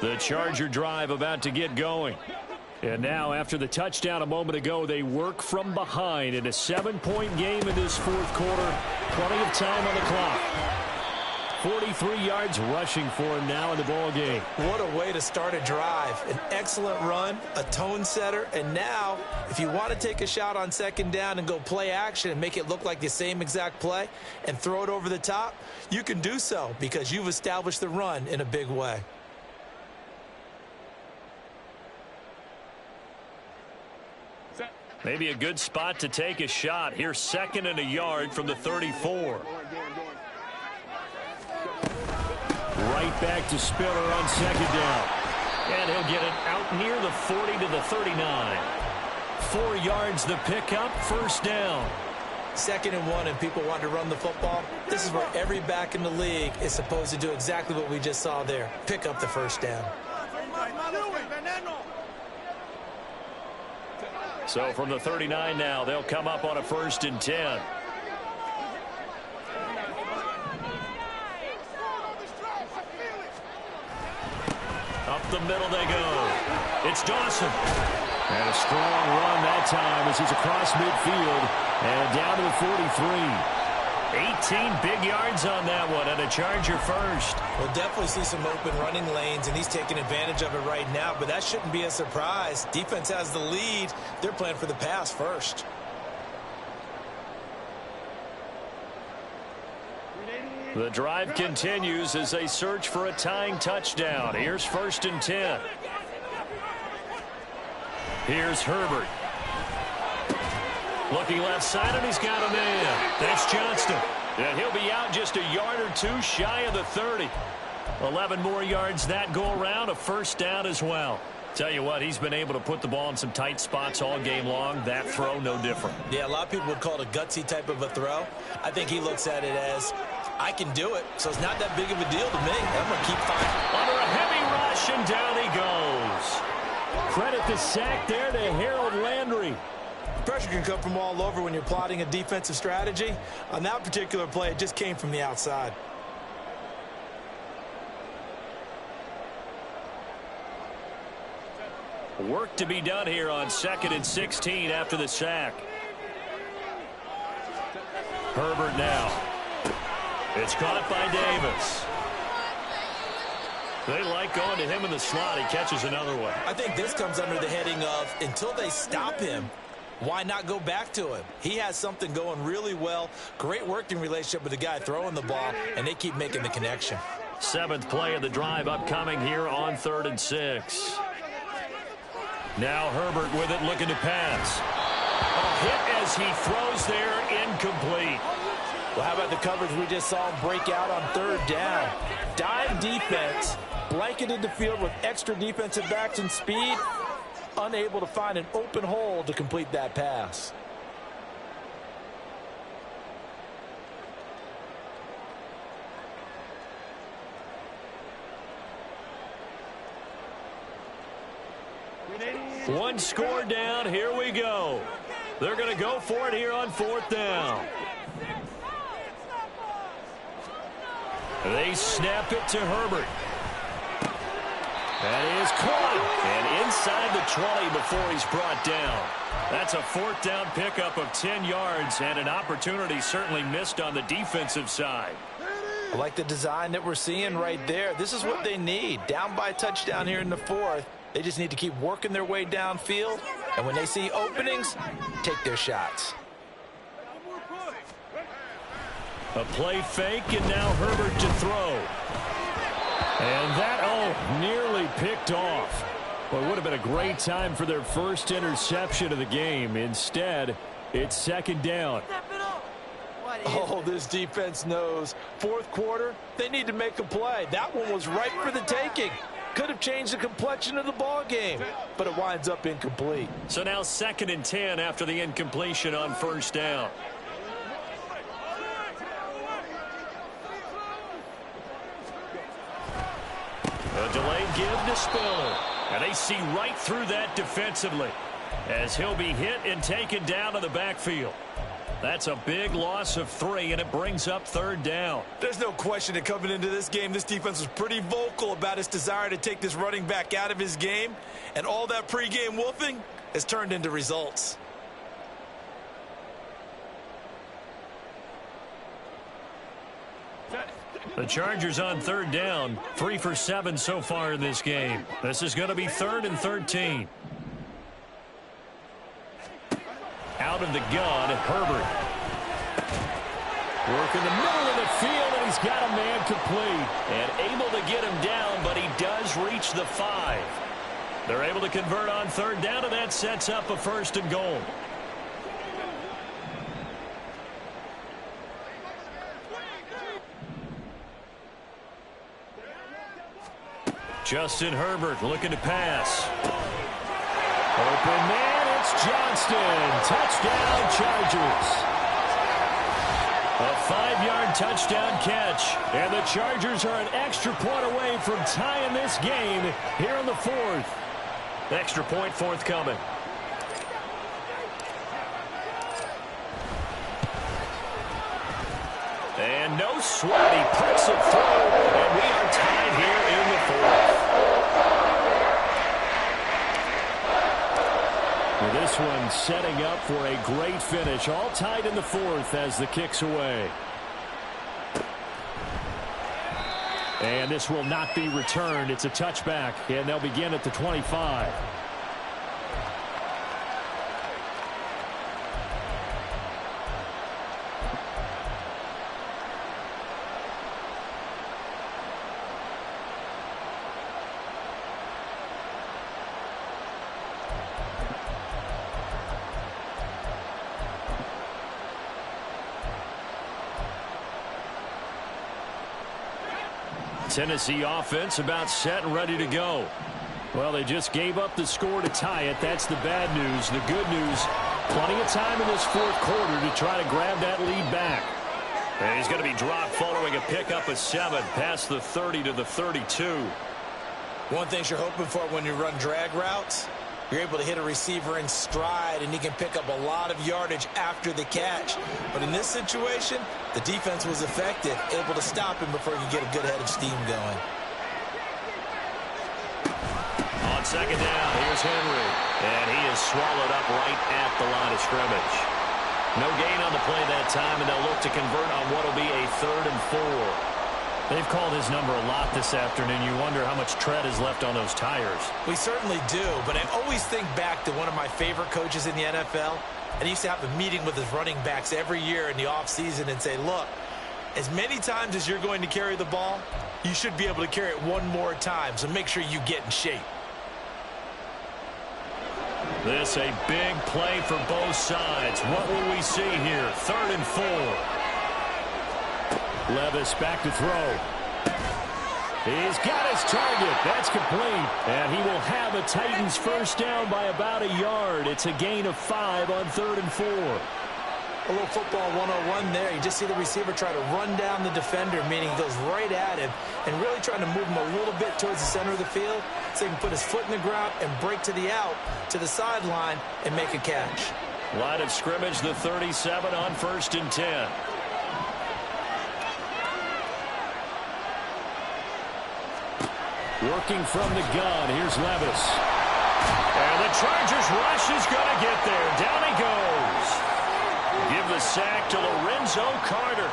[SPEAKER 4] The Charger drive about to get going.
[SPEAKER 1] And now, after the touchdown a moment ago, they work from behind in a 7-point game in this fourth quarter. Plenty of time on the clock. 43 yards rushing for him now in the ball game.
[SPEAKER 5] What a way to start a drive. An excellent run, a tone setter, and now, if you want to take a shot on second down and go play action and make it look like the same exact play and throw it over the top, you can do so because you've established the run in a big way.
[SPEAKER 1] Maybe a good spot to take a shot. Here's 2nd and a yard from the 34. Right back to Spiller on 2nd down. And he'll get it out near the 40 to the 39. 4 yards the pickup, 1st down.
[SPEAKER 5] 2nd and 1 and people want to run the football. This is where every back in the league is supposed to do exactly what we just saw there. Pick up the 1st down.
[SPEAKER 1] So from the 39 now, they'll come up on a 1st and 10. Up the middle they go. It's Dawson. And a strong run that time as he's across midfield and down to the 43. 18 big yards on that one and a Charger first.
[SPEAKER 5] We'll definitely see some open running lanes, and he's taking advantage of it right now, but that shouldn't be a surprise. Defense has the lead. They're playing for the pass first.
[SPEAKER 1] The drive continues as they search for a tying touchdown. Here's 1st and 10. Here's Herbert. Looking left side, and he's got a man. That's Johnston. And he'll be out just a yard or two shy of the 30. 11 more yards that go around, a 1st down as well. Tell you what, he's been able to put the ball in some tight spots all game long. That throw, no different.
[SPEAKER 5] Yeah, a lot of people would call it a gutsy type of a throw. I think he looks at it as, I can do it, so it's not that big of a deal to me. I'm going to keep fighting.
[SPEAKER 1] Under a heavy rush, and down he goes. Credit the sack there to Harold Landry.
[SPEAKER 5] Pressure can come from all over when you're plotting a defensive strategy. On that particular play, it just came from the outside.
[SPEAKER 1] Work to be done here on 2nd and 16 after the sack. Herbert now. It's caught by Davis. They like going to him in the slot. He catches another one.
[SPEAKER 5] I think this comes under the heading of, until they stop him, why not go back to him? He has something going really well. Great working relationship with the guy throwing the ball, and they keep making the connection.
[SPEAKER 1] 7th play of the drive upcoming here on 3rd and 6. Now Herbert with it, looking to pass. A hit as he throws there, incomplete.
[SPEAKER 2] Well, how about the coverage we just saw him break out on 3rd down? Dime defense, blanketed the field with extra defensive backs and speed, unable to find an open hole to complete that pass.
[SPEAKER 1] One score down. Here we go. They're going to go for it here on 4th down. They snap it to Herbert. That is caught. And inside the 20 before he's brought down. That's a 4th down pickup of 10 yards and an opportunity certainly missed on the defensive side.
[SPEAKER 2] I like the design that we're seeing right there. This is what they need. Down by a touchdown here in the 4th. They just need to keep working their way downfield. And when they see openings, take their shots.
[SPEAKER 1] A play fake, and now Herbert to throw. And that, nearly picked off. Well, it would have been a great time for their first interception of the game. Instead, it's 2nd down.
[SPEAKER 2] Oh, this defense knows. 4th quarter, they need to make a play. That one was ripe for the taking. Could have changed the complexion of the ball game, but it winds up incomplete.
[SPEAKER 1] So now 2nd and 10 after the incompletion on 1st down. A delayed give to Spiller. And they see right through that defensively as he'll be hit and taken down to the backfield. That's a big loss of 3, and it brings up 3rd down.
[SPEAKER 5] There's no question that coming into this game, this defense was pretty vocal about its desire to take this running back out of his game, and all that pregame wolfing has turned into results.
[SPEAKER 1] The Chargers on 3rd down, 3 for 7 so far in this game. This is going to be 3rd and 13. Out of the gun, Herbert. Work in the middle of the field, and he's got a man complete. And able to get him down, but he does reach the 5. They're able to convert on 3rd down, and that sets up a 1st and goal. Justin Herbert looking to pass. Open man, it's Johnston. Touchdown, Chargers. A 5-yard touchdown catch. And the Chargers are an extra point away from tying this game here in the 4th. Extra point forthcoming. And no sweat, he puts it through, and we are tied here in the 4th. Well, this one setting up for a great finish, all tied in the 4th as the kick's away. And this will not be returned. It's a touchback, and they'll begin at the 25. Tennessee offense about set and ready to go. Well, they just gave up the score to tie it. That's the bad news. The good news, plenty of time in this 4th quarter to try to grab that lead back. And he's going to be dropped following a pickup of 7 past the 30 to the 32.
[SPEAKER 5] One thing you're hoping for when you run drag routes, you're able to hit a receiver in stride, and he can pick up a lot of yardage after the catch. But in this situation, the defense was effective, able to stop him before he could get a good head of steam going.
[SPEAKER 1] On 2nd down, here's Henry. And he is swallowed up right at the line of scrimmage. No gain on the play that time, and they'll look to convert on what will be a 3rd and 4. They've called his number a lot this afternoon. You wonder how much tread is left on those tires.
[SPEAKER 5] We certainly do, but I always think back to one of my favorite coaches in the NFL, and he used to have a meeting with his running backs every year in the offseason and say, look, as many times as you're going to carry the ball, you should be able to carry it one more time, so make sure you get in shape.
[SPEAKER 1] This a big play for both sides. What will we see here? 3rd and 4. Levis back to throw. He's got his target. That's complete. And he will have a Titans 1st down by about a yard. It's a gain of 5 on 3rd and 4.
[SPEAKER 5] A little football 101 there. You just see the receiver try to run down the defender, meaning he goes right at him and really trying to move him a little bit towards the center of the field so he can put his foot in the ground and break to the out, to the sideline, and make a catch.
[SPEAKER 1] Line of scrimmage, the 37 on 1st and 10. Working from the gun, here's Levis. And the Chargers rush is going to get there. Down he goes. Give the sack to Lorenzo Carter.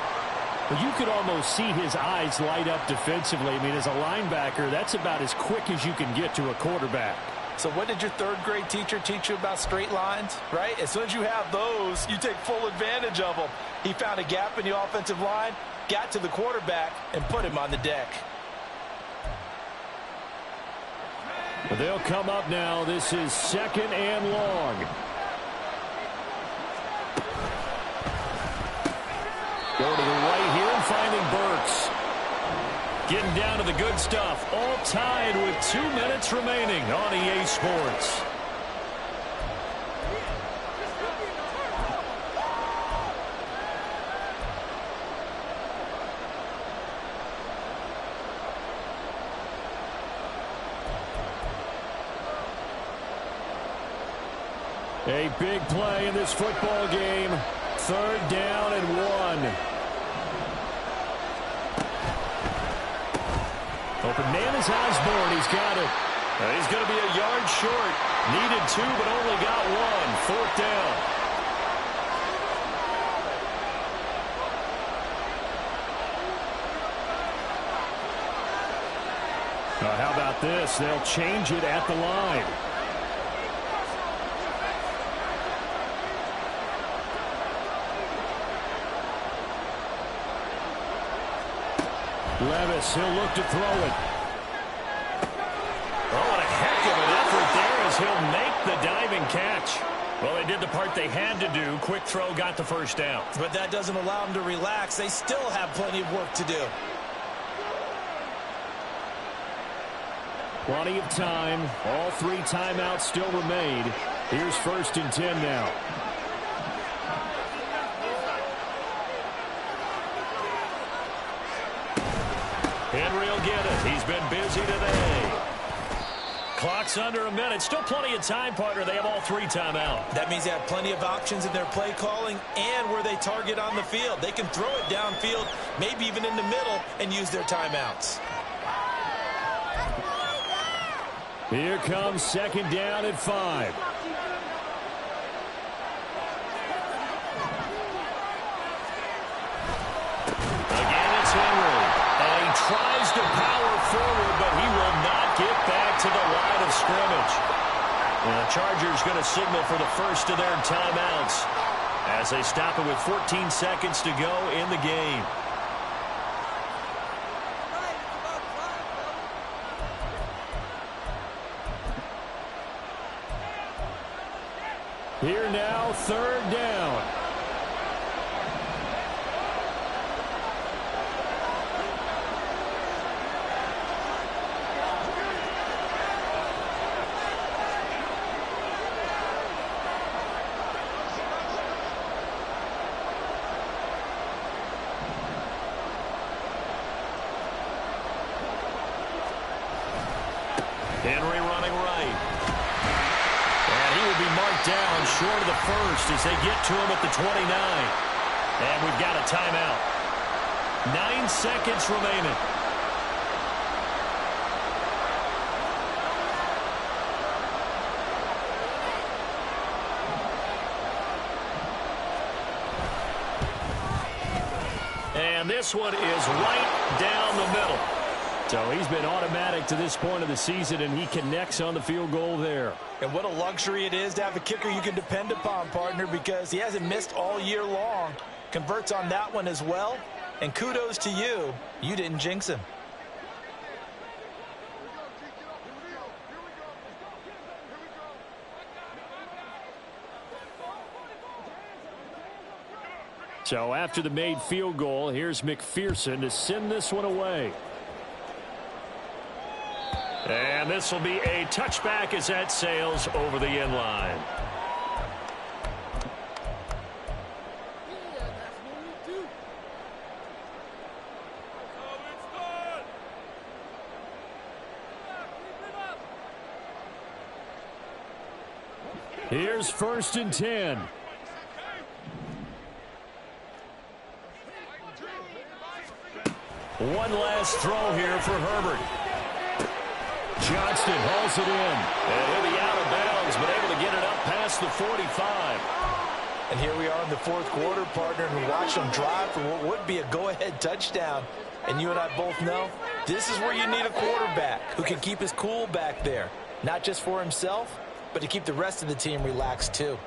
[SPEAKER 4] Well, you could almost see his eyes light up defensively. I mean, as a linebacker, that's about as quick as you can get to a quarterback.
[SPEAKER 2] So what did your 3rd grade teacher teach you about straight lines, right? As soon as you have those, you take full advantage of them. He found a gap in the offensive line, got to the quarterback, and put him on the deck.
[SPEAKER 4] They'll come up now. This is 2nd and long. Go to the right here and finding Burks. Getting down to the good stuff. All tied with 2 minutes remaining on EA Sports. A big play in this football game. third down and 1. Open man is Osborne. He's got it.
[SPEAKER 1] He's going to be a yard short. Needed 2, but only got 1. Fourth down.
[SPEAKER 4] How about this? They'll change it at the line. Levis, he'll look to throw it.
[SPEAKER 1] Oh, what a heck of an effort there as he'll make the diving catch. Well, they did the part they had to do. Quick throw, got the first down.
[SPEAKER 5] But that doesn't allow them to relax. They still have plenty of work to do.
[SPEAKER 4] Plenty of time. All 3 timeouts still remain. Here's 1st and 10 now.
[SPEAKER 1] Henry will get it. He's been busy today. Clock's under a minute. Still plenty of time, partner. They have all 3 timeout.
[SPEAKER 5] That means they have plenty of options in their play calling and where they target on the field. They can throw it downfield, maybe even in the middle, and use their timeouts.
[SPEAKER 4] Here comes 2nd down and 5.
[SPEAKER 1] Again, it's Henry. And he tries to power forward, but he will not get back to the line of scrimmage. And the Chargers going to signal for the first of their timeouts as they stop it with 14 seconds to go in the game.
[SPEAKER 4] Here now, 3rd down.
[SPEAKER 1] Henry running right. And he will be marked down short of the first as they get to him at the 29. And we've got a timeout. 9 seconds remaining. And this one is right down the middle.
[SPEAKER 4] So he's been automatic to this point of the season, and he connects on the field goal there.
[SPEAKER 5] And what a luxury it is to have a kicker you can depend upon, partner, because he hasn't missed all year long. Converts on that one as well. And kudos to you. You didn't jinx him.
[SPEAKER 4] So after the made field goal, here's McPherson to send this one away.
[SPEAKER 1] And this will be a touchback as that sails over the end line.
[SPEAKER 4] Here's 1st and 10.
[SPEAKER 1] One last throw here for Herbert.
[SPEAKER 4] Johnston hauls it in.
[SPEAKER 1] And he'll be out of bounds, but able to get it up past the 45.
[SPEAKER 5] And here we are in the 4th quarter, partner, and watch them drive for what would be a go-ahead touchdown. And you and I both know this is where you need a quarterback who can keep his cool back there. Not just for himself, but to keep the rest of the team relaxed too.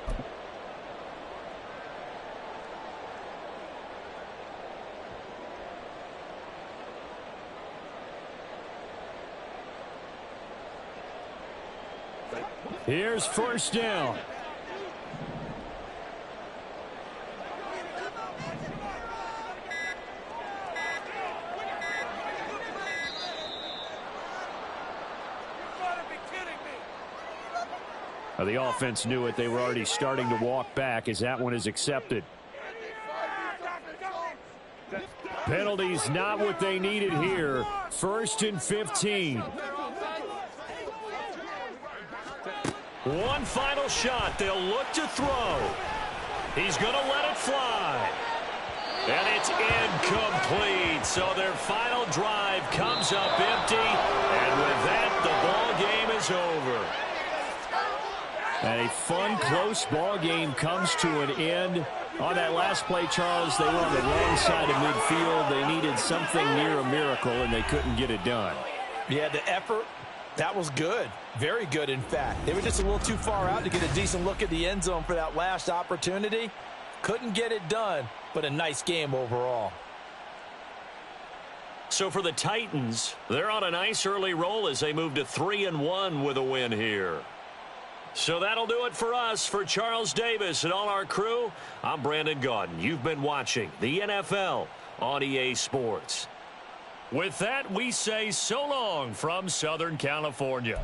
[SPEAKER 4] Here's 1st down. The offense knew it. They were already starting to walk back as that one is accepted. Penalties not what they needed here. 1st and 15.
[SPEAKER 1] One final shot. They'll look to throw. He's going to let it fly. And it's incomplete. So their final drive comes up empty. And with that, the ball game is over. And a fun, close ball game comes to an end. On that last play, Charles, they were on the wrong side of midfield. They needed something near a miracle, and they couldn't get it done.
[SPEAKER 2] Yeah, the effort, that was good. Very good, in fact. They were just a little too far out to get a decent look at the end zone for that last opportunity. Couldn't get it done, but a nice game overall.
[SPEAKER 1] So for the Titans, they're on a nice early roll as they move to 3-1 with a win here. So that'll do it for us. For Charles Davis and all our crew, I'm Brandon Gaudin. You've been watching the NFL on EA Sports. With that, we say so long from Southern California.